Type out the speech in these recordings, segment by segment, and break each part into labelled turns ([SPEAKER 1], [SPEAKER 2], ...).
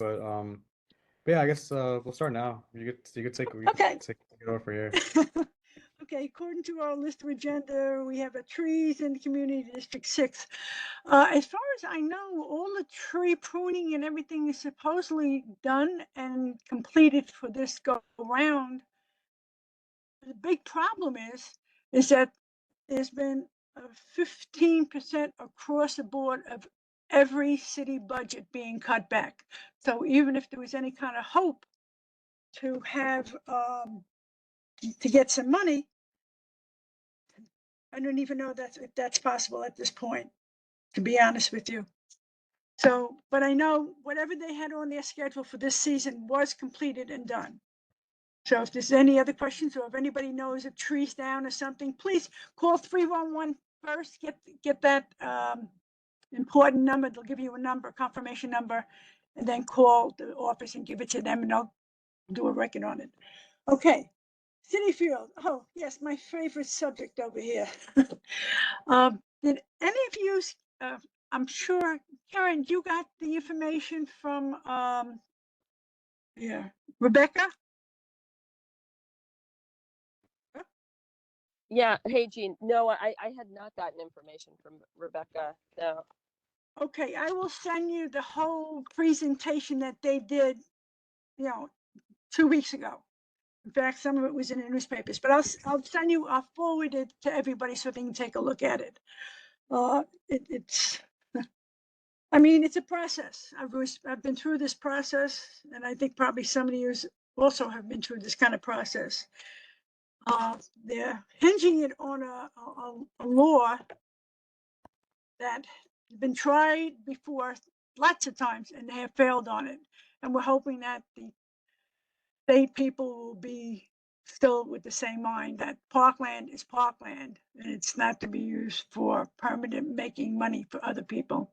[SPEAKER 1] But yeah, I guess we'll start now. You could
[SPEAKER 2] Okay.
[SPEAKER 1] take it over here.
[SPEAKER 2] Okay, according to our list of agenda, we have a trees in Community District 6. As far as I know, all the tree pruning and everything is supposedly done and completed for this go around. The big problem is that there's been a 15% across the board of every city budget being cut back. So even if there was any kind of hope to have to get some money, I don't even know if that's possible at this point, to be honest with you. So, but I know whatever they had on their schedule for this season was completed and done. So if there's any other questions, or if anybody knows of trees down or something, please call 311 first, get that important number. They'll give you a number, confirmation number, and then call the office and give it to them, and they'll do a record on it. Okay, City Field. Oh, yes, my favorite subject over here. Did any of you, I'm sure, Karen, you got the information from yeah, Rebecca?
[SPEAKER 3] Yeah. Hey, Jean. No, I had not gotten information from Rebecca. No.
[SPEAKER 2] Okay, I will send you the whole presentation that they did, 2 weeks ago. In fact, some of it was in the newspapers, but I'll forward it to everybody so they can take a look at it. It's, I mean, it's a process. I've been through this process, and I think probably some of you also have been through this kind of process. They're hinging it on a law that has been tried before lots of times, and they have failed on it. And we're hoping that the state people will be still with the same mind that parkland is parkland, and it's not to be used for permanent making money for other people.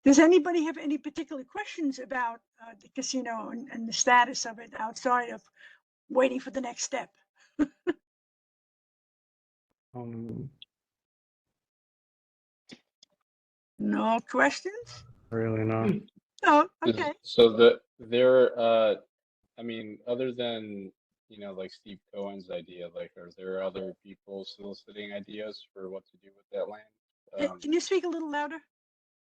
[SPEAKER 2] Does anybody have any particular questions about the casino and the status of it outside of waiting for the next step? No questions?
[SPEAKER 1] Really not.
[SPEAKER 2] Oh, okay.
[SPEAKER 4] So I mean, other than, like Steve Cohen's idea, like, are there other people soliciting ideas for what to do with that land?
[SPEAKER 2] Can you speak a little louder?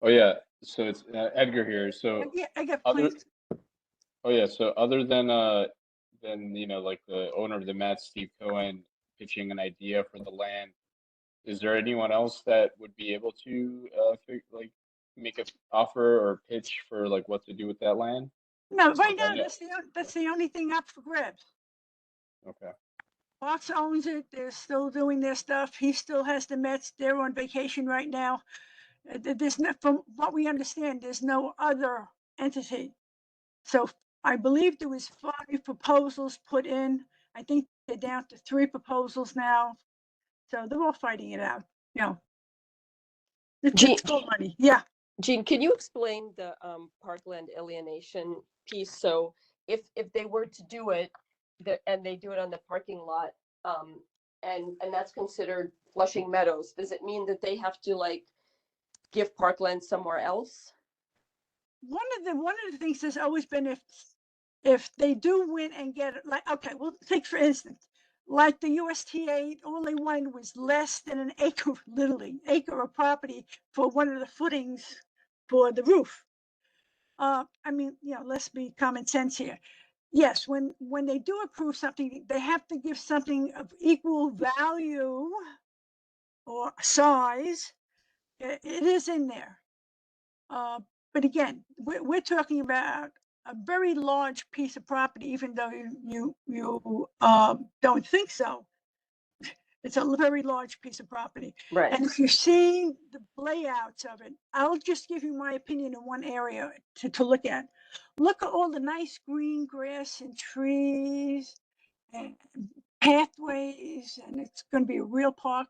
[SPEAKER 4] Oh yeah, so it's Edgar here. So
[SPEAKER 2] Yeah, I got
[SPEAKER 4] other,
[SPEAKER 2] please.
[SPEAKER 4] oh yeah, so other than like the owner of the Met, Steve Cohen, pitching an idea for the land, is there anyone else that would be able to like make an offer or pitch for like what to do with that land?
[SPEAKER 2] No, right now
[SPEAKER 4] Yeah.
[SPEAKER 2] that's the only thing up for grabs.
[SPEAKER 4] Okay.
[SPEAKER 2] Fox owns it. They're still doing their stuff. He still has the Mets. They're on vacation right now. There's no, from what we understand, there's no other entity. So I believe there was 5 proposals put in. I think they're down to 3 proposals now. So they're all fighting it out. It's full money. Yeah.
[SPEAKER 3] Jean, can you explain the parkland alienation piece? So if they were to do it, and they do it on the parking lot, and that's considered Flushing Meadows, does it mean that they have to like give parkland somewhere else?
[SPEAKER 2] One of the things has always been, if they do win and get it, like, okay, well, take for instance, like the USTA, all they wanted was less than an acre, literally acre of property for one of the footings for the roof. I mean, let's be common sense here. Yes, when they do approve something, they have to give something of equal value or size. It is in there. But again, we're talking about a very large piece of property, even though you don't think so. It's a very large piece of property.
[SPEAKER 3] Right.
[SPEAKER 2] And if you're seeing the layouts of it, I'll just give you my opinion in one area to look at. Look at all the nice green grass and trees and pathways, and it's going to be a real park.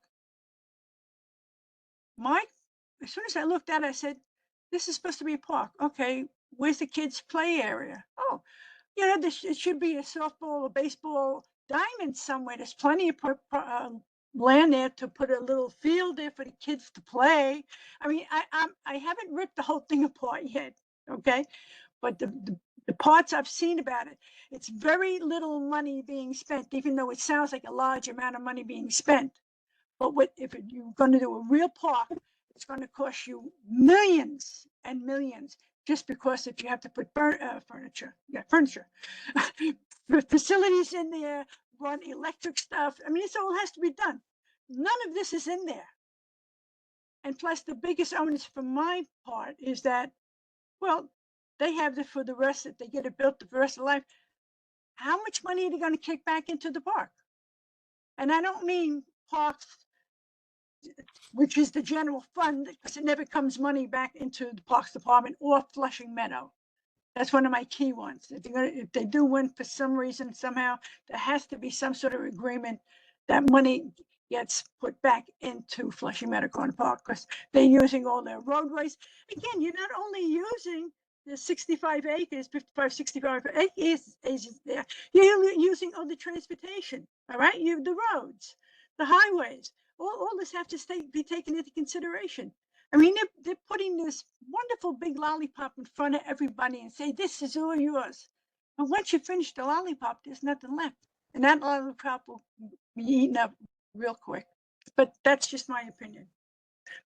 [SPEAKER 2] As soon as I looked at it, I said, this is supposed to be a park. Okay, where's the kids' play area? Oh, it should be a softball or baseball diamond somewhere. There's plenty of land there to put a little field there for the kids to play. I mean, I haven't ripped the whole thing apart yet, okay? but the parts I've seen about it, it's very little money being spent, even though it sounds like a large amount of money being spent. But if you're going to do a real park, it's going to cost you millions and millions, just because if you have to put furniture, facilities in there, run electric stuff. I mean, this all has to be done. None of this is in there. And plus, the biggest onus for my part is that, well, they have it for the rest, that they get it built the rest of life. How much money are they going to kick back into the park? And I don't mean parks, which is the general fund, because it never comes money back into the Parks Department or Flushing Meadow. That's one of my key ones. If they do win for some reason, somehow, there has to be some sort of agreement that money gets put back into Flushing Meadow Corner Park, because they're using all their roadways. Again, you're not only using the 65 acres, 55, 65 acres there, you're using all the transportation, all right? You have the roads, the highways, all this have to be taken into consideration. I mean, they're putting this wonderful big lollipop in front of everybody and say, this is all yours. But once you finish the lollipop, there's nothing left. And that lollipop will be eaten up real quick. But that's just my opinion.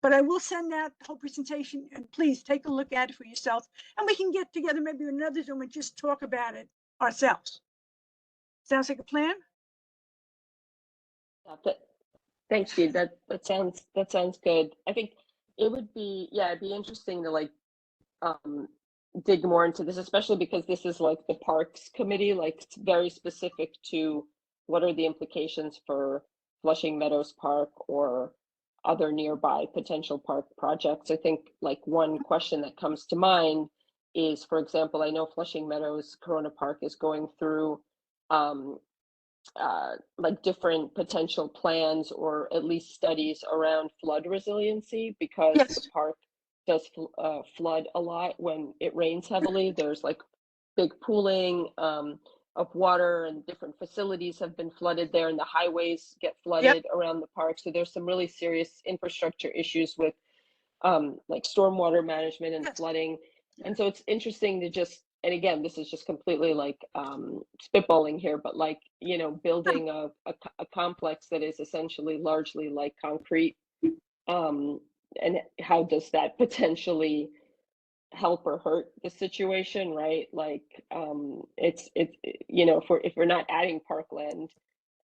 [SPEAKER 2] But I will send out the whole presentation, and please take a look at it for yourself. And we can get together maybe in another Zoom and just talk about it ourselves. Sounds like a plan?
[SPEAKER 3] Thanks, Steve. That sounds good. I think it would be, yeah, it'd be interesting to like dig more into this, especially because this is like the Parks Committee, like it's very specific to what are the implications for Flushing Meadows Park or other nearby potential park projects. I think like one question that comes to mind is, for example, I know Flushing Meadows Corona Park is going through like different potential plans or at least studies around flood resiliency, because
[SPEAKER 2] Yes.
[SPEAKER 3] the park does flood a lot when it rains heavily. There's like big pooling of water, and different facilities have been flooded there, and the highways get flooded around the park. So there's some really serious infrastructure issues with like stormwater management and flooding. And so it's interesting to just, and again, this is just completely like spitballing here, but like, you know, building a complex that is essentially largely like concrete, and how does that potentially help or hurt the situation, right? Like it's you know, if we're not adding parkland,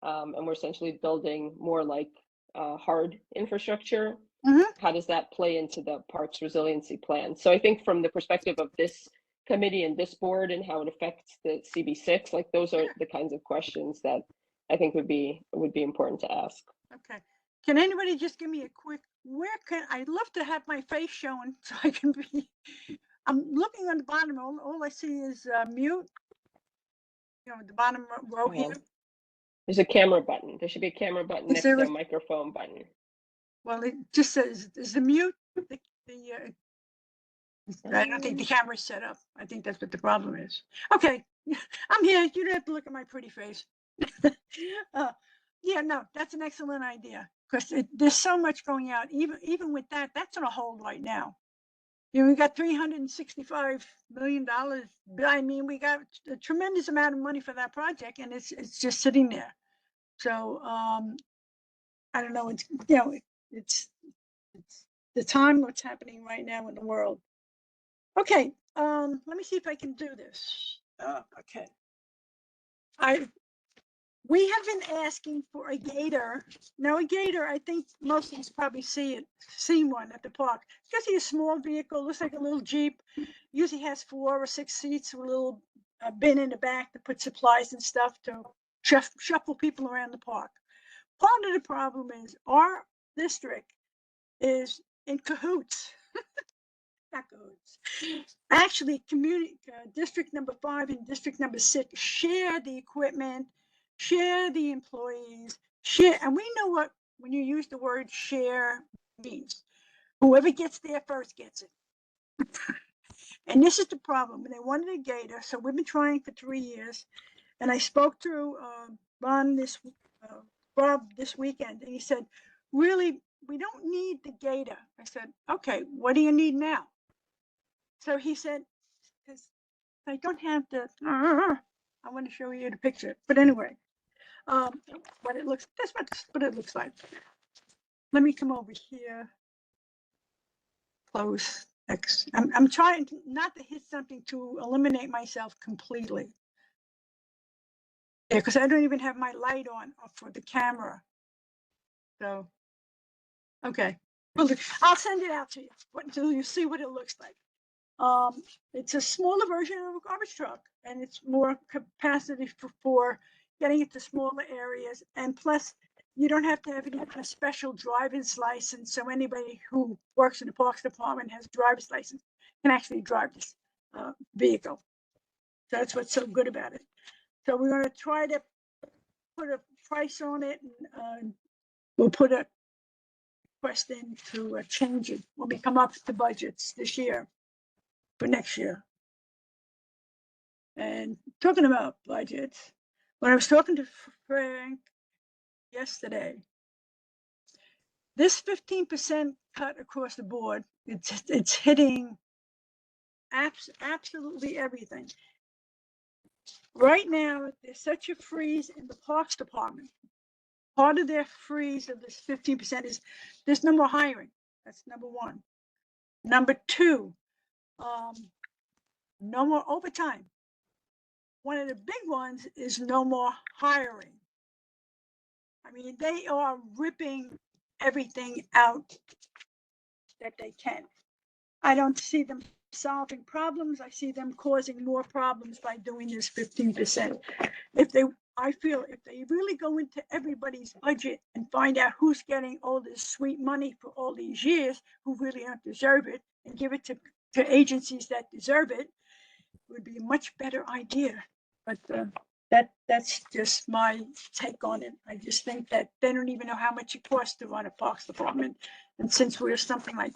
[SPEAKER 3] and we're essentially building more like hard infrastructure, how does that play into the parks resiliency plan? So I think from the perspective of this committee and this board and how it affects the CB6, like those are the kinds of questions that I think would be important to ask.
[SPEAKER 2] Okay. Can anybody just give me a quick, I'd love to have my face shown so I can be, I'm looking on the bottom, all I see is mute. You know, the bottom row here.
[SPEAKER 3] There's a camera button. There should be a camera button
[SPEAKER 2] Is
[SPEAKER 3] next
[SPEAKER 2] there
[SPEAKER 3] to
[SPEAKER 2] a-
[SPEAKER 3] a microphone button.
[SPEAKER 2] Well, it just says, is the mute, I don't think the camera's set up. I think that's what the problem is. Okay, I'm here. You don't have to look at my pretty face. Yeah, no, that's an excellent idea, because there's so much going out. Even with that, that's on a hold right now. You know, we got $365 million. I mean, we got a tremendous amount of money for that project, and it's just sitting there. So I don't know. It's, you know, it's the time what's happening right now in the world. Okay, let me see if I can do this. Okay. We have been asking for a gator. Now, a gator, I think most of us probably seen one at the park. It's just a small vehicle, looks like a little Jeep. Usually has 4 or 6 seats with a little bin in the back to put supplies and stuff to shuffle people around the park. Part of the problem is our district is in cahoots. Not cahoots. Actually, district number 5 and district number 6 share the equipment, share the employees, share, and we know what, when you use the word share, means. Whoever gets there first gets it. And this is the problem. They wanted a gator, so we've been trying for 3 years. And I spoke to Bob this weekend, and he said, really, we don't need the gator. I said, okay, what do you need now? So he said, because I don't have the, I want to show you the picture, but anyway, what it looks, that's what it looks like. Let me come over here. Close X. I'm trying not to hit something to eliminate myself completely. Yeah, because I don't even have my light on for the camera. So, okay. Well, I'll send it out to you until you see what it looks like. It's a smaller version of a garbage truck, and it's more capacity for getting it to smaller areas. And plus, you don't have to have any kind of special driver's license. So anybody who works in the Parks Department has a driver's license can actually drive this vehicle. So that's what's so good about it. So we're going to try to put a price on it, and we'll put a request in to change it when we come up with the budgets this year for next year. And talking about budgets, when I was talking to Frank yesterday, this 15% cut across the board, it's hitting absolutely everything. Right now, there's such a freeze in the Parks Department. Part of their freeze of this 15% is there's no more hiring. That's number one. Number two, no more overtime. One of the big ones is no more hiring. I mean, they are ripping everything out that they can. I don't see them solving problems. I see them causing more problems by doing this 15%. I feel if they really go into everybody's budget and find out who's getting all this sweet money for all these years, who really don't deserve it, and give it to agencies that deserve it, would be a much better idea. But that's just my take on it. I just think that they don't even know how much it costs to run a Parks Department. And since we're something like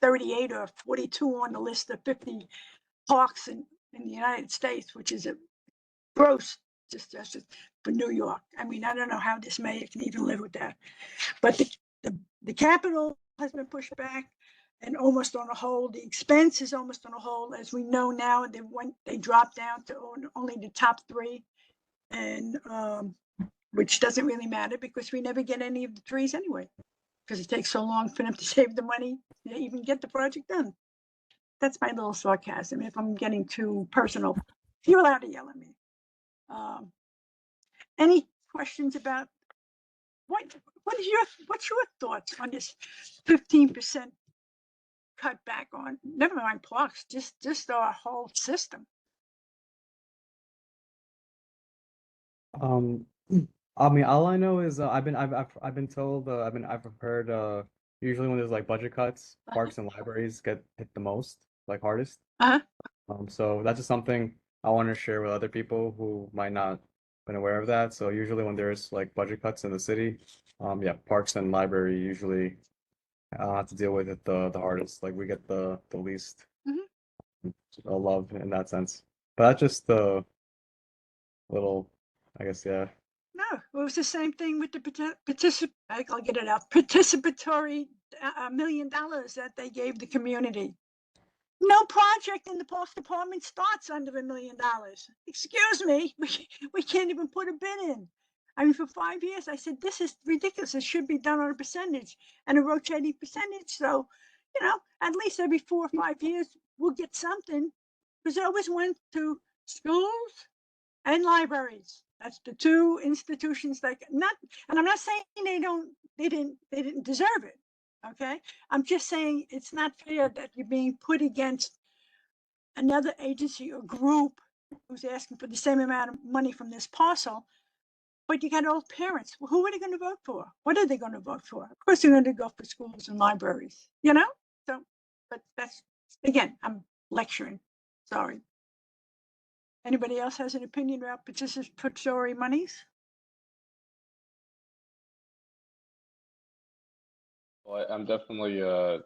[SPEAKER 2] 38 or 42 on the list of 50 parks in the United States, which is a gross just for New York. I mean, I don't know how this mayor can even live with that. But the capital has been pushed back and almost on a hold. The expense is almost on a hold. As we know now, they dropped down to only the top three, and which doesn't really matter because we never get any of the trees anyway, because it takes so long for them to save the money to even get the project done. That's my little sarcasm. If I'm getting too personal, you're allowed to yell at me. Any questions about what's your thoughts on this 15% cut back on, never mind parks, just our whole system?
[SPEAKER 1] I mean, all I know is I've been told I've heard usually when there's like budget cuts, parks and libraries get hit the most, like hardest.
[SPEAKER 2] Uh-huh.
[SPEAKER 1] So that's just something I want to share with other people who might not been aware of that. So usually when there's like budget cuts in the city, yeah, parks and library usually have to deal with it the hardest. Like we get the least love in that sense. But that's just the little, I guess, yeah.
[SPEAKER 2] No, it was the same thing with the I'll get it out, participatory $1 million that they gave the community. No project in the Parks Department starts under $1 million. Excuse me, we can't even put a bid in. I mean, for 5 years, I said, this is ridiculous. It should be done on a percentage and a rotating percentage. So, at least every 4 or 5 years, we'll get something. Because it always went to schools and libraries. That's the two institutions and I'm not saying they didn't deserve it. Okay. I'm just saying it's not fair that you're being put against another agency or group who's asking for the same amount of money from this parcel, but you got old parents. Well, who are they going to vote for? What are they going to vote for? Of course, they're going to go for schools and libraries, So, but that's, again, I'm lecturing. Sorry. Anybody else has an opinion about participatory monies?
[SPEAKER 4] Well, I'm definitely not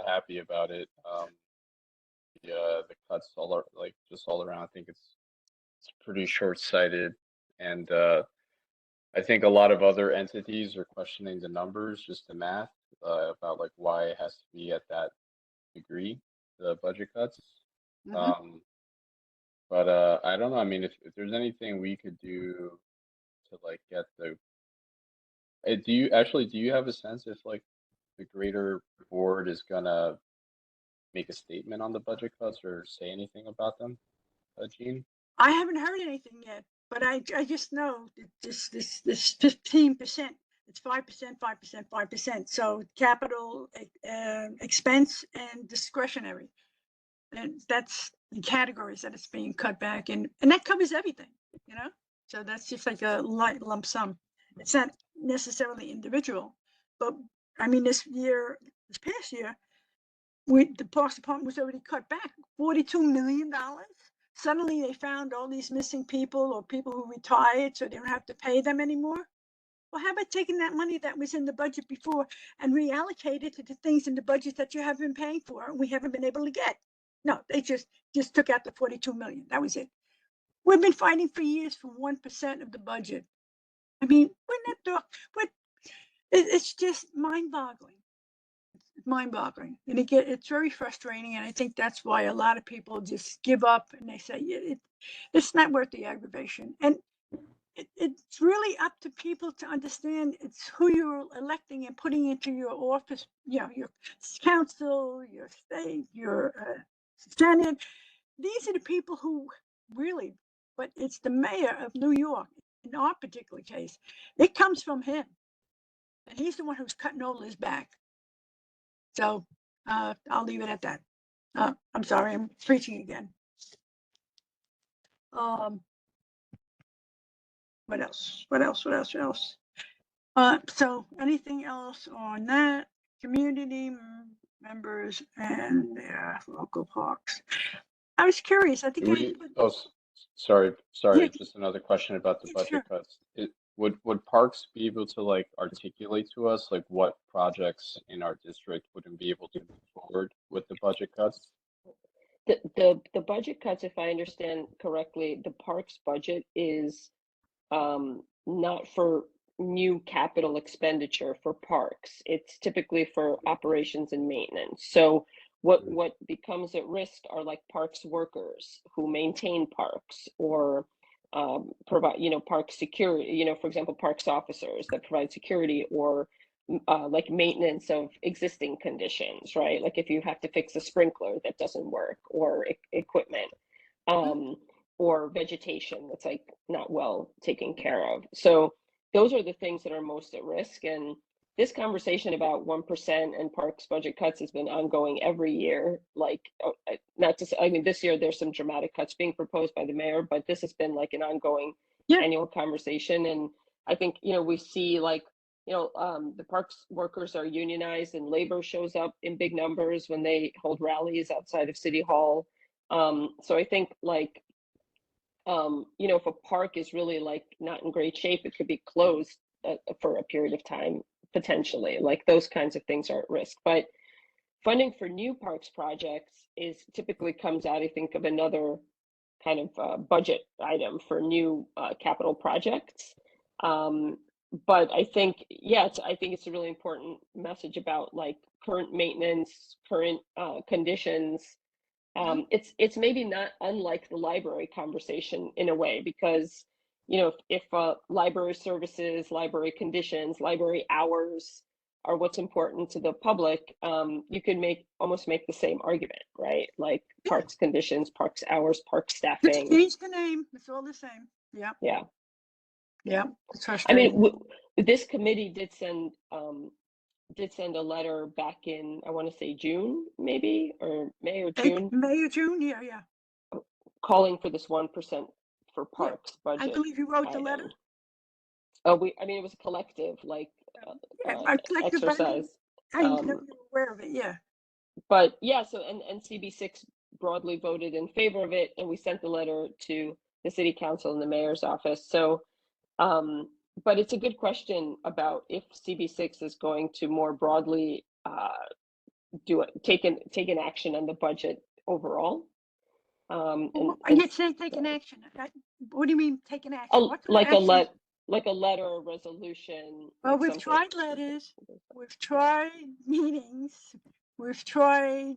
[SPEAKER 4] happy about it. The cuts all are like just all around. I think it's pretty short-sighted, and I think a lot of other entities are questioning the numbers, just the math, about like why it has to be at that degree, the budget cuts.
[SPEAKER 2] Mhm.
[SPEAKER 4] But I don't know. I mean, if there's anything we could do to like get the, do you have a sense if like the greater board is gonna make a statement on the budget cuts or say anything about them, Jean?
[SPEAKER 2] I haven't heard anything yet, but I just know that this 15%, it's 5%, 5%, 5%. So capital expense and discretionary. And that's the categories that it's being cut back and that covers everything, you know? So that's just like a light lump sum. It's not necessarily individual, but I mean, this past year, the Parks Department was already cut back $42 million. Suddenly they found all these missing people or people who retired, so they don't have to pay them anymore. Well, how about taking that money that was in the budget before and reallocate it to the things in the budget that you have been paying for and we haven't been able to get? No, they just took out the 42 million. That was it. We've been fighting for years for 1% of the budget. I mean, it's just mind-boggling. Mind-boggling, and it's very frustrating. And I think that's why a lot of people just give up and they say it's not worth the aggravation. And it's really up to people to understand it's who you're electing and putting into your office, you know, your council, your state, your senate. These are the people who really, but it's the mayor of New York in our particular case. It comes from him, and he's the one who's cutting all his back. So I'll leave it at that. I'm sorry, I'm preaching again. What else? What else? What else? What else? So anything else on that? Community members and their local parks. I was curious. I think
[SPEAKER 4] Sorry,
[SPEAKER 2] Yeah.
[SPEAKER 4] just another question about the
[SPEAKER 2] Yeah,
[SPEAKER 4] budget
[SPEAKER 2] sure.
[SPEAKER 4] cuts. Would parks be able to like articulate to us like what projects in our district wouldn't be able to move forward with the budget cuts?
[SPEAKER 3] The budget cuts, if I understand correctly, the parks budget is not for new capital expenditure for parks. It's typically for operations and maintenance. So what becomes at risk are like parks workers who maintain parks or provide, park security, for example, parks officers that provide security or like maintenance of existing conditions, right? Like if you have to fix a sprinkler that doesn't work or equipment. Or vegetation that's like not well taken care of. So those are the things that are most at risk. And this conversation about 1% and parks budget cuts has been ongoing every year. Like, not to say, I mean, this year there's some dramatic cuts being proposed by the mayor, but this has been like an ongoing annual conversation. And I think, we see like, the parks workers are unionized and labor shows up in big numbers when they hold rallies outside of City Hall. So I think like, if a park is really like not in great shape, it could be closed for a period of time, potentially. Like those kinds of things are at risk. But funding for new parks projects typically comes out, I think, of another kind of budget item for new capital projects. But I think, I think it's a really important message about like current maintenance, current conditions. It's maybe not unlike the library conversation in a way, because if library services, library conditions, library hours are what's important to the public, you can almost make the same argument, right? Like parks conditions, parks hours, park staffing.
[SPEAKER 2] Just change the name. It's all the same. Yeah.
[SPEAKER 3] Yeah.
[SPEAKER 2] Yeah.
[SPEAKER 3] I mean, this committee did send a letter back in, I want to say June, maybe, or May or June.
[SPEAKER 2] May or June, yeah.
[SPEAKER 3] Calling for this 1% for parks budget.
[SPEAKER 2] I believe you wrote the letter.
[SPEAKER 3] It was a collective, like, exercise.
[SPEAKER 2] I know you're aware of it, yeah.
[SPEAKER 3] But yeah, so, and CB6 broadly voted in favor of it, and we sent the letter to the city council and the mayor's office. So, but it's a good question about if CB6 is going to more broadly take an action on the budget overall.
[SPEAKER 2] I get saying take an action. What do you mean take an action?
[SPEAKER 3] Like a letter or resolution.
[SPEAKER 2] Well, we've tried letters, we've tried meetings, we've tried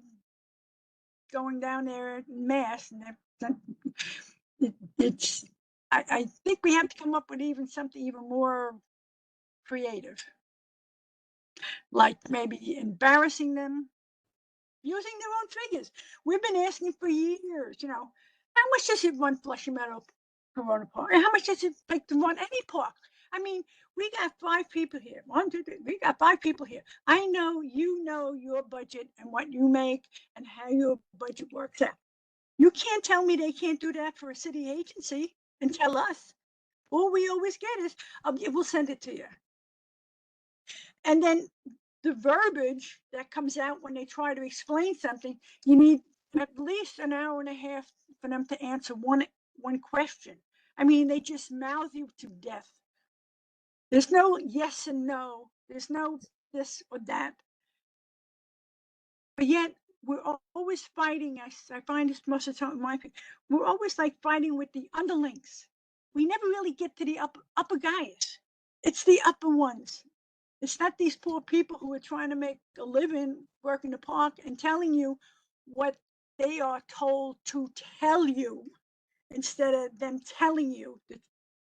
[SPEAKER 2] going down there en masse, and It's, I think we have to come up with something even more creative. Like maybe embarrassing them, using their own figures. We've been asking for years, how much does it run Flushing Meadow Corona Park? And how much does it take to run any park? I mean, we got 5 people here. 1, 2, 3. We got 5 people here. I know you know your budget and what you make and how your budget works out. You can't tell me they can't do that for a city agency and tell us. All we always get is, we'll send it to you. And then the verbiage that comes out when they try to explain something, you need at least an hour and a half for them to answer one question. I mean, they just mouth you to death. There's no yes and no. There's no this or that. But yet we're always fighting. I find this most of the time in my opinion. We're always like fighting with the underlings. We never really get to the upper guys. It's the upper ones. It's not these poor people who are trying to make a living, working the park and telling you what they are told to tell you instead of them telling you.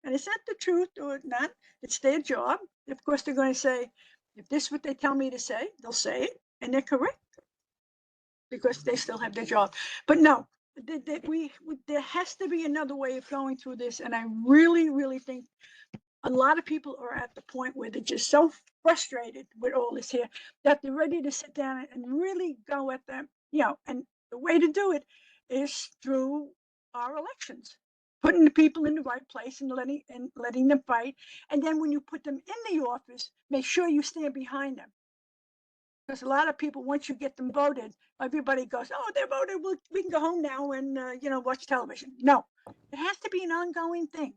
[SPEAKER 2] And it's not the truth or not. It's their job. Of course, they're going to say, if this is what they tell me to say, they'll say it, and they're correct because they still have their job. But no, there has to be another way of going through this. And I really, really think a lot of people are at the point where they're just so frustrated with all this here that they're ready to sit down and really go at them, and the way to do it is through our elections, putting the people in the right place and letting them fight. And then when you put them in the office, make sure you stand behind them. Because a lot of people, once you get them voted, everybody goes, oh, they're voted, we can go home now and, watch television. No, it has to be an ongoing thing.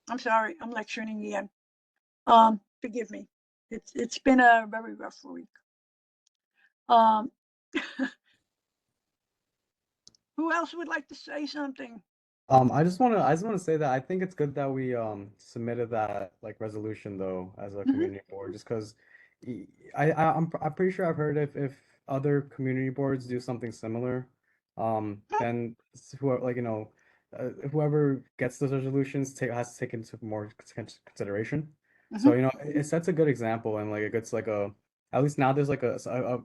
[SPEAKER 2] I'm sorry, I'm lecturing again. Forgive me. It's been a very rough week. Who else would like to say something?
[SPEAKER 1] I just wanna say that I think it's good that we submitted that like resolution though as a community board, just because I'm pretty sure I've heard if other community boards do something similar, then whoever like whoever gets those resolutions has to take into more consideration. So it sets a good example, and like it's like a at least now there's like a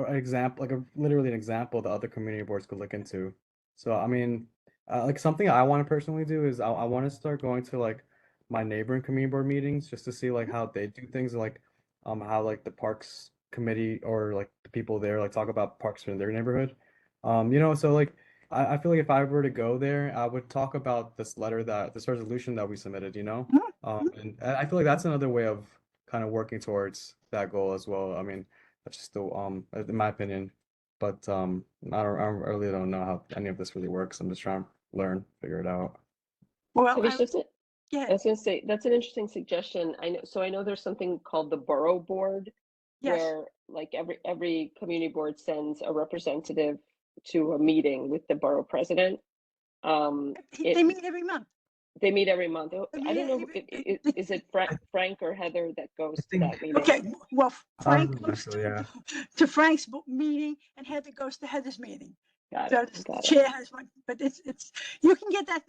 [SPEAKER 1] example, like literally an example that other community boards could look into. So I mean. Like something I want to personally do is I want to start going to like my neighboring community board meetings just to see like how they do things, like how like the parks committee or like the people there like talk about parks in their neighborhood. So like I feel like if I were to go there, I would talk about this resolution that we submitted, and I feel like that's another way of kind of working towards that goal as well. I mean, that's just the in my opinion. But I really don't know how any of this really works. I'm just trying to learn, figure it out.
[SPEAKER 2] Well,
[SPEAKER 3] Kavish,
[SPEAKER 2] yeah,
[SPEAKER 3] I was going to say that's an interesting suggestion. I know there's something called the borough board,
[SPEAKER 2] yes.
[SPEAKER 3] where like every community board sends a representative to a meeting with the borough president.
[SPEAKER 2] They meet every month.
[SPEAKER 3] They meet every month. I don't know, is it
[SPEAKER 1] I
[SPEAKER 3] Frank or Heather that goes to
[SPEAKER 1] think
[SPEAKER 3] that meeting?
[SPEAKER 2] Okay, well, Frank goes
[SPEAKER 1] actually, yeah.
[SPEAKER 2] to Frank's meeting, and Heather goes to Heather's meeting.
[SPEAKER 3] Got
[SPEAKER 2] So
[SPEAKER 3] it.
[SPEAKER 2] the
[SPEAKER 3] Got it.
[SPEAKER 2] chair has one, but it's you can get that.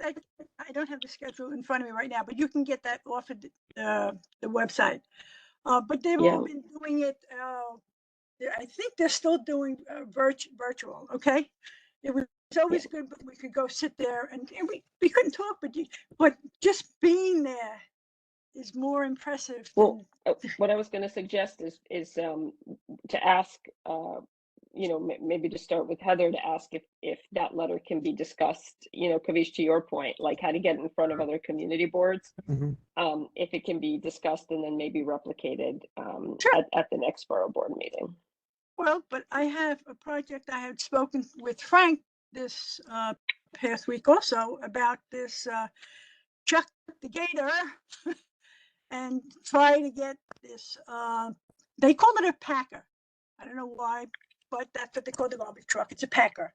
[SPEAKER 2] I don't have the schedule in front of me right now, but you can get that off of the website. But they've all
[SPEAKER 3] Yeah.
[SPEAKER 2] been doing it. I think they're still doing virtual. Okay, it was always good, but we could go sit there and we couldn't talk, but just being there is more impressive.
[SPEAKER 3] Well, what I was going to suggest is to ask, maybe to start with Heather to ask if that letter can be discussed. Kavish, to your point, like how to get in front of other community boards, if it can be discussed and then maybe replicated
[SPEAKER 2] Sure.
[SPEAKER 3] at the next borough board meeting.
[SPEAKER 2] Well, but I have a project. I had spoken with Frank this past week also about this Chuck the Gator and try to get this, they call it a packer. I don't know why, but that's what they call the garbage truck. It's a packer.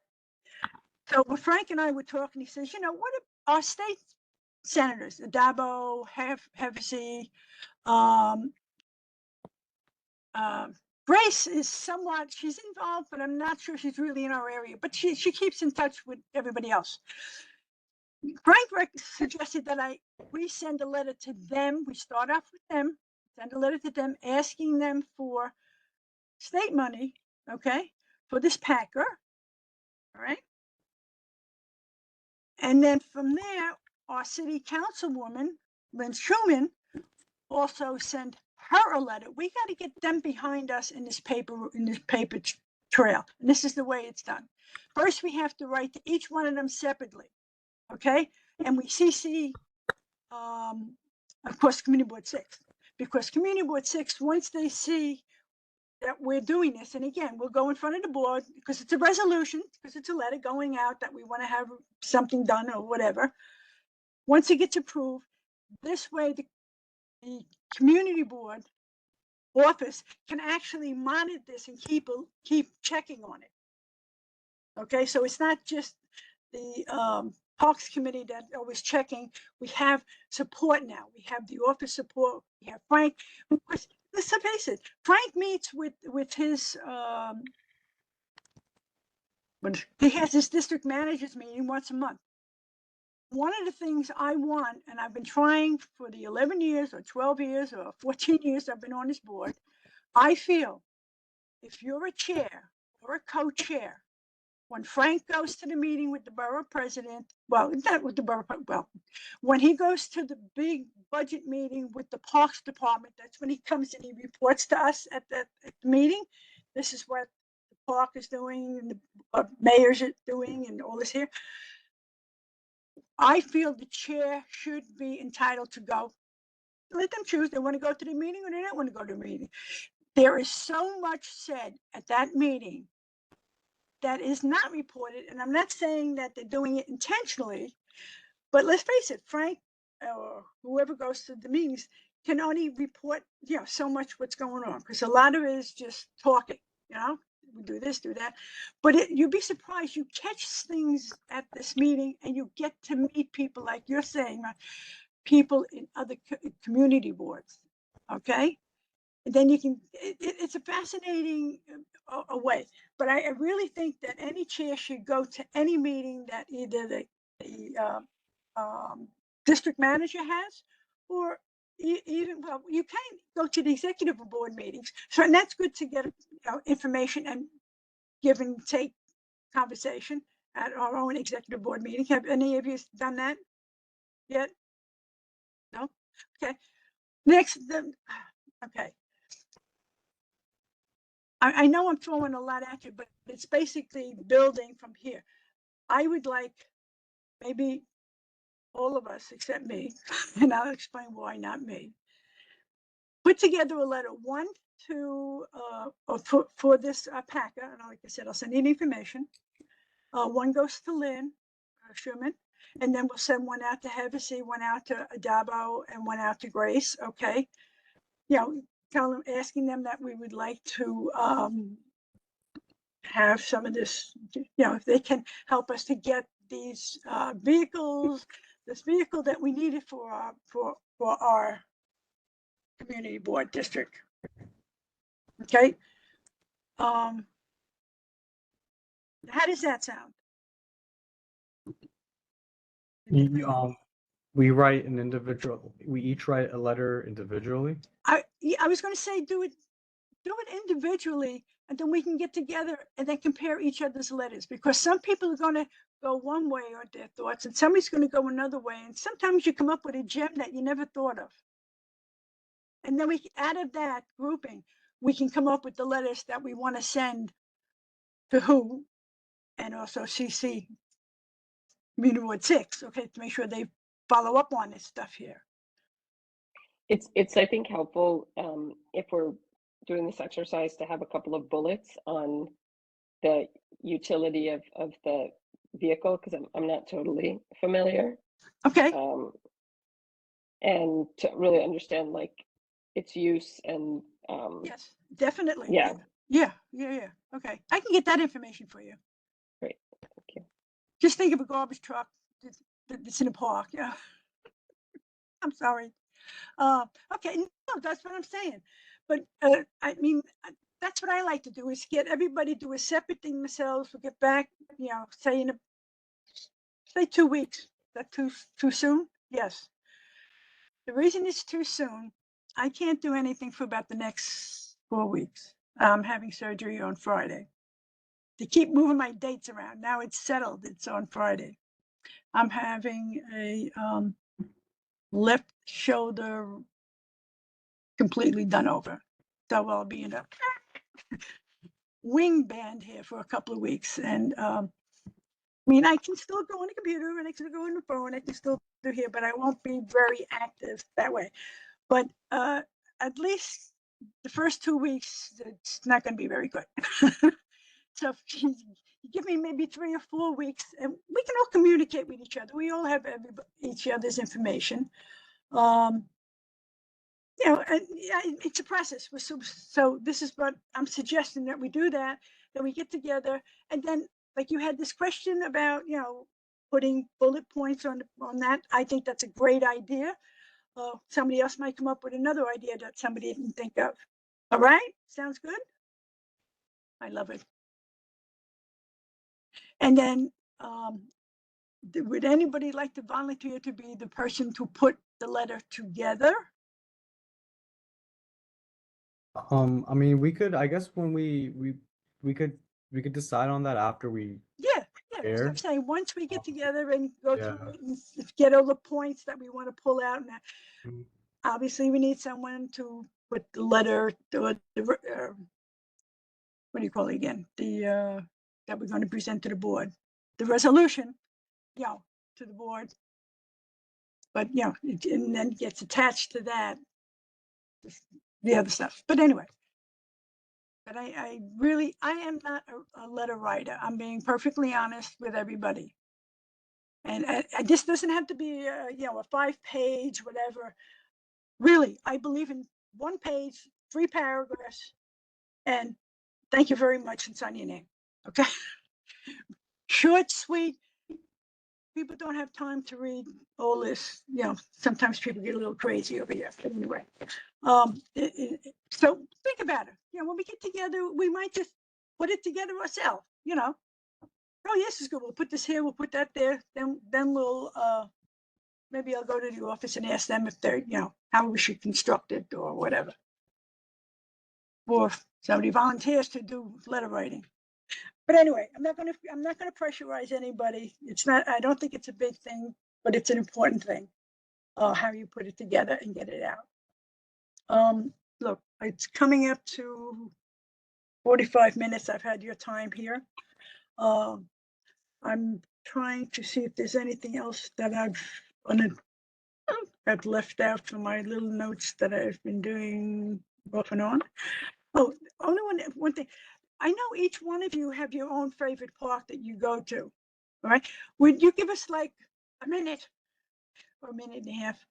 [SPEAKER 2] So when Frank and I were talking, he says, what if our state senators, Dabo, Hevesy, Grace is somewhat, she's involved, but I'm not sure she's really in our area, but she keeps in touch with everybody else. Frank suggested that we send a letter to them. We start off with them, send a letter to them asking them for state money, okay, for this Packer, all right? And then from there, our city councilwoman, Lynn Schumann, also sent her a letter. We got to get them behind us in this paper trail. And this is the way it's done. First, we have to write to each one of them separately, okay? And we CC, of course, Community Board 6, because Community Board 6, once they see that we're doing this, and again, we'll go in front of the board because it's a resolution, because it's a letter going out that we want to have something done or whatever. Once it gets approved, this way the community board office can actually monitor this and keep checking on it. Okay, so it's not just the Parks Committee that always checking. We have support now. We have the office support. We have Frank. Let's face it. Frank meets with his when he has his district managers meeting once a month. One of the things I want, and I've been trying for the 11 years or 12 years or 14 years I've been on this board, I feel if you're a chair or a co-chair, when Frank goes to the meeting with the borough president, well, not with the borough, well, when he goes to the big budget meeting with the Parks Department, that's when he comes and he reports to us at the meeting. This is what the park is doing and the mayor's doing and all this here. I feel the chair should be entitled to go. Let them choose. They want to go to the meeting or they don't want to go to the meeting. There is so much said at that meeting that is not reported. And I'm not saying that they're doing it intentionally, but let's face it, Frank or whoever goes to the meetings can only report, so much what's going on. Because a lot of it is just talking, we do this, do that. But you'd be surprised. You catch things at this meeting and you get to meet people like you're saying, people in other community boards. Okay. And then you can, it's a fascinating way. But I really think that any chair should go to any meeting that either the district manager has, or even, well, you can go to the executive board meetings. So, and that's good to get information and give and take conversation at our own executive board meeting. Have any of you done that yet? No? Okay. Next, okay. I know I'm throwing a lot at you, but it's basically building from here. I would like maybe all of us except me, and I'll explain why not me, put together a letter, one to for this Packer, and like I said, I'll send you the information. One goes to Lynn Schumann, and then we'll send one out to Hevesy, one out to Adabo, and one out to Grace. Okay, tell them, asking them that we would like to have some of this, if they can help us to get these vehicles, this vehicle that we needed for our community board district. Okay. How does that sound?
[SPEAKER 1] We write an individual. We each write a letter individually.
[SPEAKER 2] I was going to say do it individually, and then we can get together and then compare each other's letters, because some people are going to go one way on their thoughts and somebody's going to go another way, and sometimes you come up with a gem that you never thought of, and then out of that grouping we can come up with the letters that we want to send to who, and also CC Community Board 6, okay, to make sure they follow up on this stuff here.
[SPEAKER 3] It's I think helpful if we're doing this exercise to have a couple of bullets on the utility of the vehicle, because I'm not totally familiar.
[SPEAKER 2] Okay.
[SPEAKER 3] And to really understand like its use and
[SPEAKER 2] yes, definitely.
[SPEAKER 3] Yeah.
[SPEAKER 2] Okay, I can get that information for you.
[SPEAKER 3] Great, thank you.
[SPEAKER 2] Just think of a garbage truck that's in a park. Yeah. I'm sorry. Okay, no, that's what I'm saying. But I mean, that's what I like to do, is get everybody to do a separate thing themselves. We'll get back, say say 2 weeks. Is that too soon? Yes. The reason it's too soon, I can't do anything for about the next 4 weeks. I'm having surgery on Friday. They keep moving my dates around. Now it's settled. It's on Friday. I'm having a left shoulder completely done over. So I'll be in a wing band here for a couple of weeks. And I mean, I can still go on the computer and I can go on the phone. I can still do here, but I won't be very active that way. But at least the first 2 weeks, it's not going to be very good. So if you give me maybe 3 or 4 weeks, and we can all communicate with each other. We all have each other's information. And yeah, it's a process. So this is what I'm suggesting, that we do that we get together, and then like you had this question about, putting bullet points on that. I think that's a great idea. Somebody else might come up with another idea that somebody didn't think of. All right, sounds good. I love it. And then, would anybody like to volunteer to be the person to put the letter together?
[SPEAKER 1] I mean, we could, I guess when we could decide on that after we
[SPEAKER 2] Yeah, that's what I'm
[SPEAKER 1] share.
[SPEAKER 2] saying. Once we get together and go
[SPEAKER 1] Yeah.
[SPEAKER 2] through it and get all the points that we want to pull out, and
[SPEAKER 1] Mhm.
[SPEAKER 2] obviously we need someone to put the letter, or what do you call it again? The that we're going to present to the board, the resolution, to the board. But and then gets attached to that, the other stuff. But anyway, but I really, I am not a letter writer. I'm being perfectly honest with everybody. And this doesn't have to be a 5-page, whatever. Really, I believe in 1 page, 3 paragraphs, and thank you very much, and sign your name. Okay. Short, sweet. People don't have time to read all this. Sometimes people get a little crazy over here. But anyway, so think about it. When we get together, we might just put it together ourselves. Oh, yes, it's good. We'll put this here. We'll put that there. Then we'll maybe I'll go to the office and ask them if they're how we should construct it or whatever. Or if somebody volunteers to do letter writing. But anyway, I'm not gonna pressurize anybody. It's not. I don't think it's a big thing, but it's an important thing. How you put it together and get it out. Look, it's coming up to 45 minutes. I've had your time here. I'm trying to see if there's anything else that I've left out from my little notes that I've been doing off and on. Oh, only one thing. I know each one of you have your own favorite park that you go to. All right. Would you give us like a minute or a minute and a half?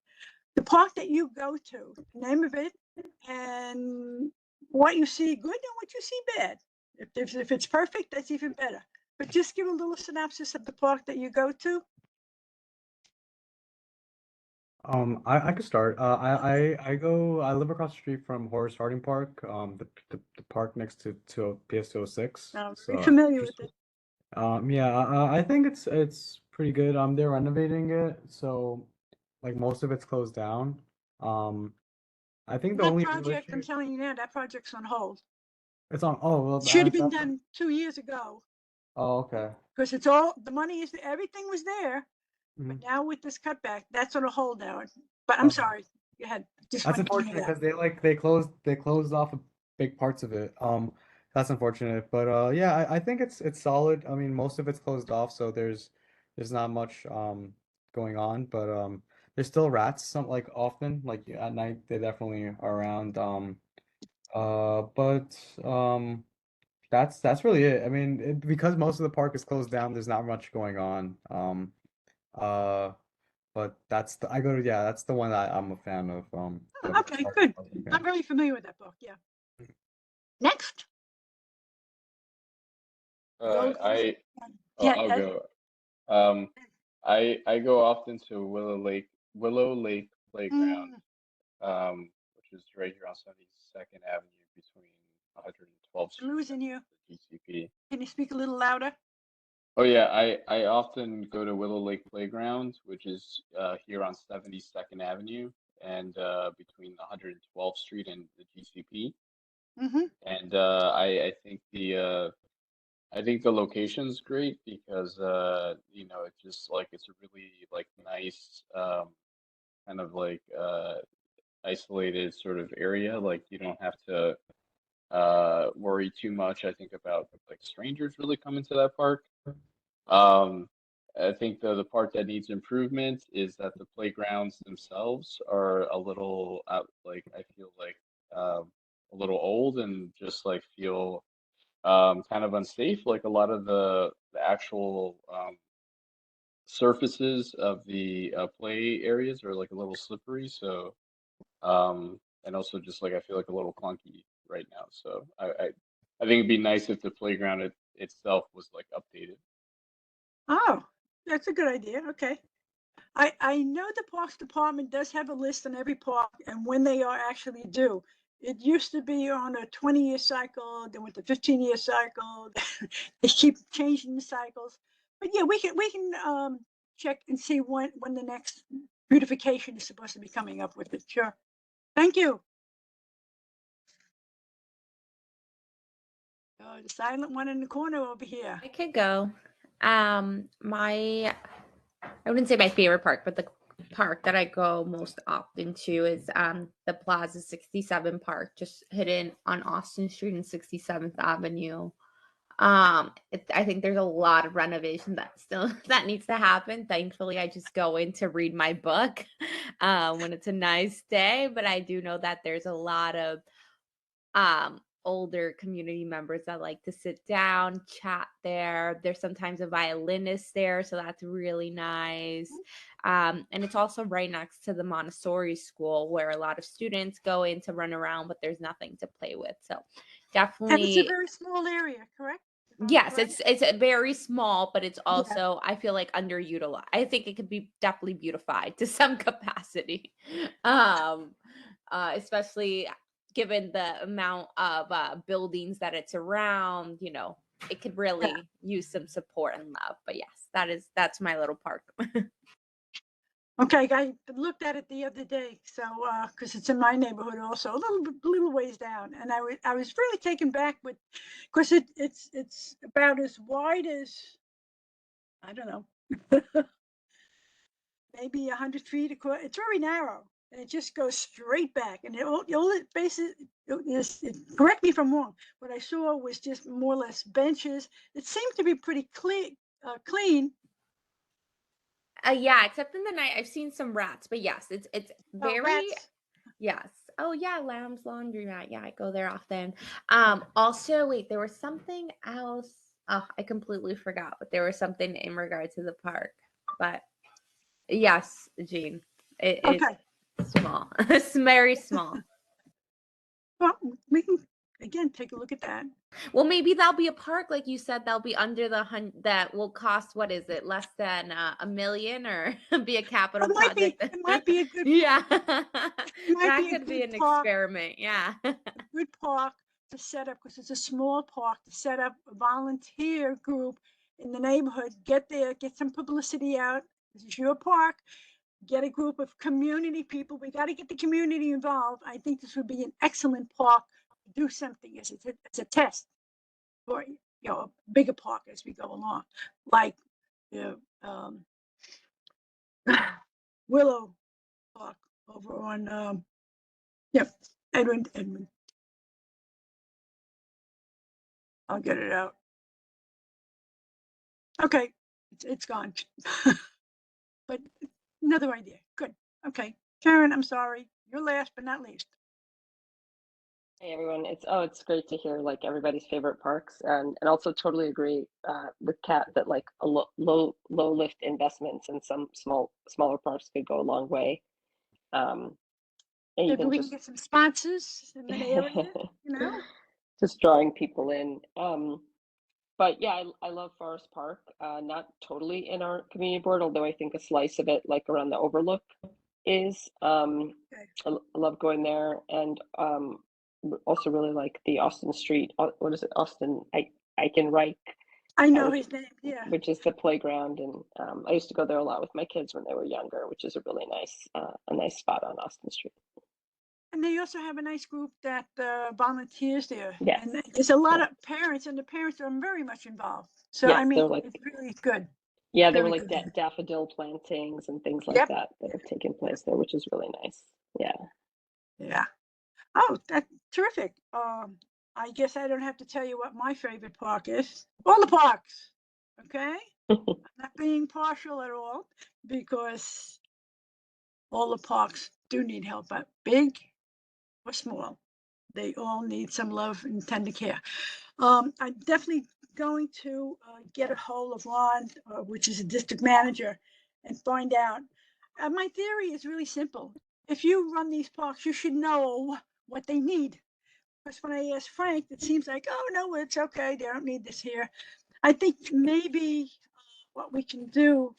[SPEAKER 2] The park that you go to, the name of it, and what you see good and what you see bad. If it's perfect, that's even better. But just give a little synopsis of the park that you go to.
[SPEAKER 1] I could start. I live across the street from Horace Harding Park, the park next to PS 206.
[SPEAKER 2] I'm
[SPEAKER 1] So
[SPEAKER 2] very familiar with it.
[SPEAKER 1] yeah, I think it's pretty good. They're renovating it, so like most of it's closed down. I think the
[SPEAKER 2] That
[SPEAKER 1] only real
[SPEAKER 2] project, I'm
[SPEAKER 1] issue
[SPEAKER 2] telling you now, that project's on hold.
[SPEAKER 1] it's on. Oh well,
[SPEAKER 2] It should have been
[SPEAKER 1] that's
[SPEAKER 2] done 2 years ago,
[SPEAKER 1] oh okay.
[SPEAKER 2] because it's all, the money is, everything was there. But
[SPEAKER 1] Mhm.
[SPEAKER 2] now with this cutback, that's on a hold now. But I'm
[SPEAKER 1] Okay.
[SPEAKER 2] sorry. Go ahead. Just
[SPEAKER 1] That's
[SPEAKER 2] wanted to bring it
[SPEAKER 1] unfortunate
[SPEAKER 2] up.
[SPEAKER 1] because they closed off big parts of it. That's unfortunate, but yeah, I think it's solid. I mean, most of it's closed off, so there's not much going on, but there's still rats some like often like at night they definitely are around. But that's really it. I mean, because most of the park is closed down, there's not much going on. Uh. But I go to yeah, that's the one that I'm a fan of. The
[SPEAKER 2] Okay,
[SPEAKER 1] Harding
[SPEAKER 2] good.
[SPEAKER 1] Park again.
[SPEAKER 2] I'm very familiar with that book. Yeah. Next. Go.
[SPEAKER 4] I'll
[SPEAKER 2] Yeah.
[SPEAKER 4] go. Um, I go often to Willow Lake Playground,
[SPEAKER 2] Mm,
[SPEAKER 4] which is right here on 72nd Avenue between 112th
[SPEAKER 2] I'm
[SPEAKER 4] Street
[SPEAKER 2] losing you.
[SPEAKER 4] and the GCP.
[SPEAKER 2] Can you speak a little louder?
[SPEAKER 4] Oh yeah, I often go to Willow Lake Playground, which is here on 72nd Avenue and between 112th Street and the GCP.
[SPEAKER 2] Mm-hmm.
[SPEAKER 4] And I think the location's great because you know, it's just like it's a really like nice kind of like isolated sort of area. Like you don't have to worry too much, I think, about like strangers really coming to that park. Um, I think the part that needs improvement is that the playgrounds themselves are a little like I feel like a little old and just like feel kind of unsafe. Like a lot of the actual surfaces of the play areas are like a little slippery. So and also just like I feel like a little clunky right now. So I think it'd be nice if the playground itself was like updated.
[SPEAKER 2] Oh, that's a good idea. Okay. I know the Parks Department does have a list on every park and when they are actually due. It used to be on a 20-year cycle, then with the 15-year cycle. They keep changing the cycles. But yeah, we can check and see when the next beautification is supposed to be coming up with it. Sure. Thank you. Oh, the silent one in the corner over here.
[SPEAKER 5] I could go. My I wouldn't say my favorite park, but the park that I go most often to is the Plaza 67 Park, just hidden on Austin Street and 67th Avenue. I think there's a lot of renovation that still that needs to happen. Thankfully, I just go in to read my book when it's a nice day, but I do know that there's a lot of older community members that like to sit down, chat there. There's sometimes a violinist there, so that's really nice. And it's also right next to the Montessori school where a lot of students go in to run around, but there's nothing to play with. So
[SPEAKER 2] And it's a
[SPEAKER 5] definitely,
[SPEAKER 2] very small area, correct? If I'm
[SPEAKER 5] yes,
[SPEAKER 2] correct?
[SPEAKER 5] it's a very small, but it's
[SPEAKER 2] Yeah.
[SPEAKER 5] also I feel like underutilized. I think it could be definitely beautified to some capacity. Especially given the amount of buildings that it's around, you know, it could really use some support and love. But yes, that's my little park.
[SPEAKER 2] Okay, I looked at it the other day, so because it's in my neighborhood also, little ways down, and I was really taken back with, because it's about as wide as, I don't know, maybe 100 feet across. It's very narrow, and it just goes straight back, and all it basically correct me if I'm wrong. What I saw was just more or less benches. It seemed to be pretty clean.
[SPEAKER 5] Yeah, except in the night I've seen some rats, but yes, it's
[SPEAKER 2] Oh,
[SPEAKER 5] very
[SPEAKER 2] rats.
[SPEAKER 5] yes. Oh yeah, Lamb's Laundromat. Yeah, I go there often. Also, wait, there was something else. Oh, I completely forgot, but there was something in regard to the park. But yes, Jean, it is
[SPEAKER 2] Okay.
[SPEAKER 5] small. It's very small.
[SPEAKER 2] Well, we can again take a look at that.
[SPEAKER 5] Well, maybe that'll be a park, like you said, that'll be under that will cost, what is it, less than $1 million, or be a capital project.
[SPEAKER 2] It might be a good,
[SPEAKER 5] Yeah,
[SPEAKER 2] might
[SPEAKER 5] that
[SPEAKER 2] be a
[SPEAKER 5] could be
[SPEAKER 2] good
[SPEAKER 5] an
[SPEAKER 2] park,
[SPEAKER 5] experiment. Yeah.
[SPEAKER 2] good park to set up, because it's a small park, to set up a volunteer group in the neighborhood. Get there, get some publicity out. This is your park. Get a group of community people. We got to get the community involved. I think this would be an excellent park to do something as a test for, you know, a bigger park as we go along, like the Willow Park over on yep, Edmund. I'll get it out. Okay, it's gone. But another idea. Good. Okay, Karen, I'm sorry. You're last but not least.
[SPEAKER 3] Hey everyone, it's great to hear like everybody's favorite parks, and also totally agree with Kat that like a low lift investments in some smaller parks could go a long way. And
[SPEAKER 2] Maybe
[SPEAKER 3] even
[SPEAKER 2] we can
[SPEAKER 3] just
[SPEAKER 2] get some sponsors in that area, you know?
[SPEAKER 3] just drawing people in. But yeah, I love Forest Park. Not totally in our community board, although I think a slice of it, like around the Overlook, is.
[SPEAKER 2] Okay.
[SPEAKER 3] I love going there, and also really like the Austin Street, what is it, Austin Eichenreich,
[SPEAKER 2] I know
[SPEAKER 3] which-
[SPEAKER 2] his name, yeah.
[SPEAKER 3] which is the playground, and I used to go there a lot with my kids when they were younger, which is a really nice spot on Austin Street.
[SPEAKER 2] And they also have a nice group that volunteers there.
[SPEAKER 3] Yes.
[SPEAKER 2] And there's a lot
[SPEAKER 3] Yeah.
[SPEAKER 2] of parents, and the parents are very much involved. So,
[SPEAKER 3] Yes,
[SPEAKER 2] I mean,
[SPEAKER 3] they're like-
[SPEAKER 2] it's really good.
[SPEAKER 3] Yeah, there were
[SPEAKER 2] Very
[SPEAKER 3] like
[SPEAKER 2] good.
[SPEAKER 3] daffodil plantings and things like
[SPEAKER 2] Yep.
[SPEAKER 3] that have taken place there, which is really nice. Yeah.
[SPEAKER 2] Yeah. Oh, that's terrific. I guess I don't have to tell you what my favorite park is. All the parks. Okay? I'm not being partial at all, because all the parks do need help, but big or small, they all need some love and tender care. I'm definitely going to get a hold of Ron, which is a district manager, and find out. My theory is really simple. If you run these parks, you should know what they need. Because when I asked Frank, it seems like, oh, no, it's okay. They don't need this here. I think maybe what we can do,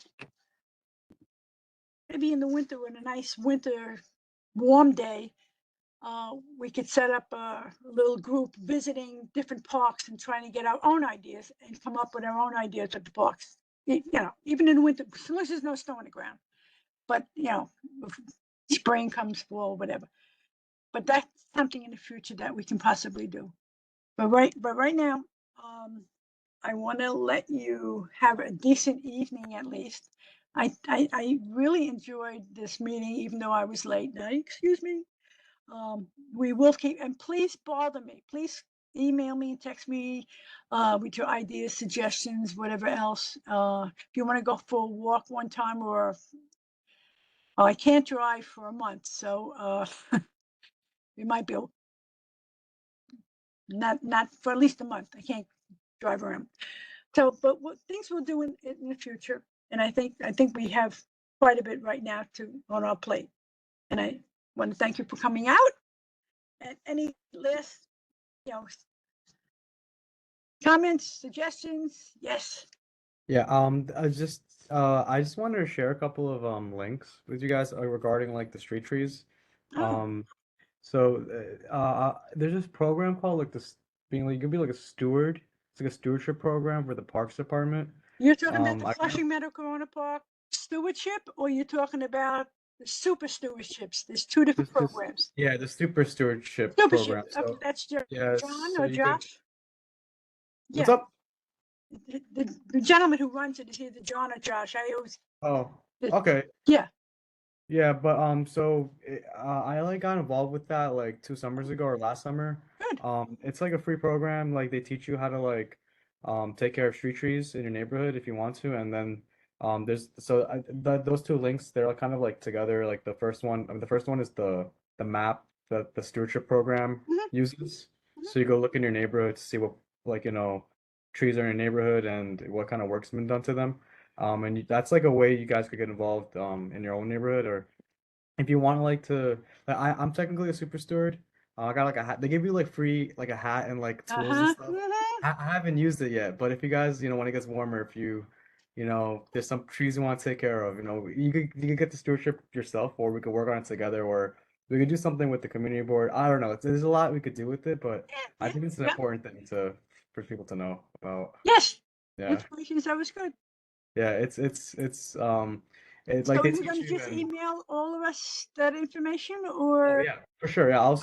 [SPEAKER 2] maybe in the winter, on a nice winter warm day, we could set up a little group visiting different parks and trying to get our own ideas and come up with our own ideas at the parks. You know, even in the winter, as long as there's no snow on the ground. But, you know, if spring comes, fall, whatever. But that's something in the future that we can possibly do. But right now, I want to let you have a decent evening at least. I really enjoyed this meeting, even though I was late. Now, excuse me. We will keep, and please bother me. Please email me, text me with your ideas, suggestions, whatever else. If you want to go for a walk one time, or I can't drive for a month, so we might be not for at least a month. I can't drive around. So, but what things we'll do in the future, and I think we have quite a bit right now on our plate. And I want to thank you for coming out. And any last, comments, suggestions? Yes.
[SPEAKER 1] Yeah, I just wanted to share a couple of links with you guys regarding like the street trees.
[SPEAKER 2] Oh,
[SPEAKER 1] So there's this program called like this being like you can be like a steward. It's like a stewardship program for the Parks Department.
[SPEAKER 2] you're talking about the
[SPEAKER 1] I know
[SPEAKER 2] Flushing Meadow Corona Park stewardship, or you're talking about the super stewardships? There's two different
[SPEAKER 1] this
[SPEAKER 2] programs.
[SPEAKER 1] yeah, the super stewardship program.
[SPEAKER 2] Stewardship. Okay,
[SPEAKER 1] So
[SPEAKER 2] that's
[SPEAKER 1] yeah,
[SPEAKER 2] John
[SPEAKER 1] so
[SPEAKER 2] or
[SPEAKER 1] you could
[SPEAKER 2] Josh?
[SPEAKER 1] what's
[SPEAKER 2] Yeah,
[SPEAKER 1] up?
[SPEAKER 2] the gentleman who runs it is either John or Josh. I always,
[SPEAKER 1] Oh,
[SPEAKER 2] the-
[SPEAKER 1] okay.
[SPEAKER 2] yeah.
[SPEAKER 1] Yeah, but so I like got involved with that like 2 summers ago or last summer.
[SPEAKER 2] Good.
[SPEAKER 1] It's like a free program. Like they teach you how to like take care of street trees in your neighborhood if you want to, and then there's those two links they're kind of like together. Like the first one, I mean, the first one is the map that the stewardship program
[SPEAKER 2] Mhm.
[SPEAKER 1] uses.
[SPEAKER 2] Mhm.
[SPEAKER 1] So you go look in your neighborhood to see what like trees are in your neighborhood and what kind of work's been done to them. And that's like a way you guys could get involved in your own neighborhood, or if you want like to like, I'm technically a super steward. I got like a hat. They give you like free like a hat and like tools and
[SPEAKER 2] Uh-huh.
[SPEAKER 1] stuff. I haven't used it yet, but if you guys, when it gets warmer, if there's some trees you want to take care of, you could get the stewardship yourself, or we could work on it together, or we could do something with the community board. I don't know. There's a lot we could do with it, but I think it's an
[SPEAKER 2] Yeah.
[SPEAKER 1] important thing for people to know about.
[SPEAKER 2] Yes.
[SPEAKER 1] Yeah.
[SPEAKER 2] Information is always good.
[SPEAKER 1] Yeah, it's
[SPEAKER 2] So
[SPEAKER 1] like they
[SPEAKER 2] you're
[SPEAKER 1] teach
[SPEAKER 2] going to
[SPEAKER 1] you
[SPEAKER 2] just
[SPEAKER 1] and
[SPEAKER 2] email all of us that information,
[SPEAKER 1] oh
[SPEAKER 2] or?
[SPEAKER 1] yeah, for sure. Yeah, I'll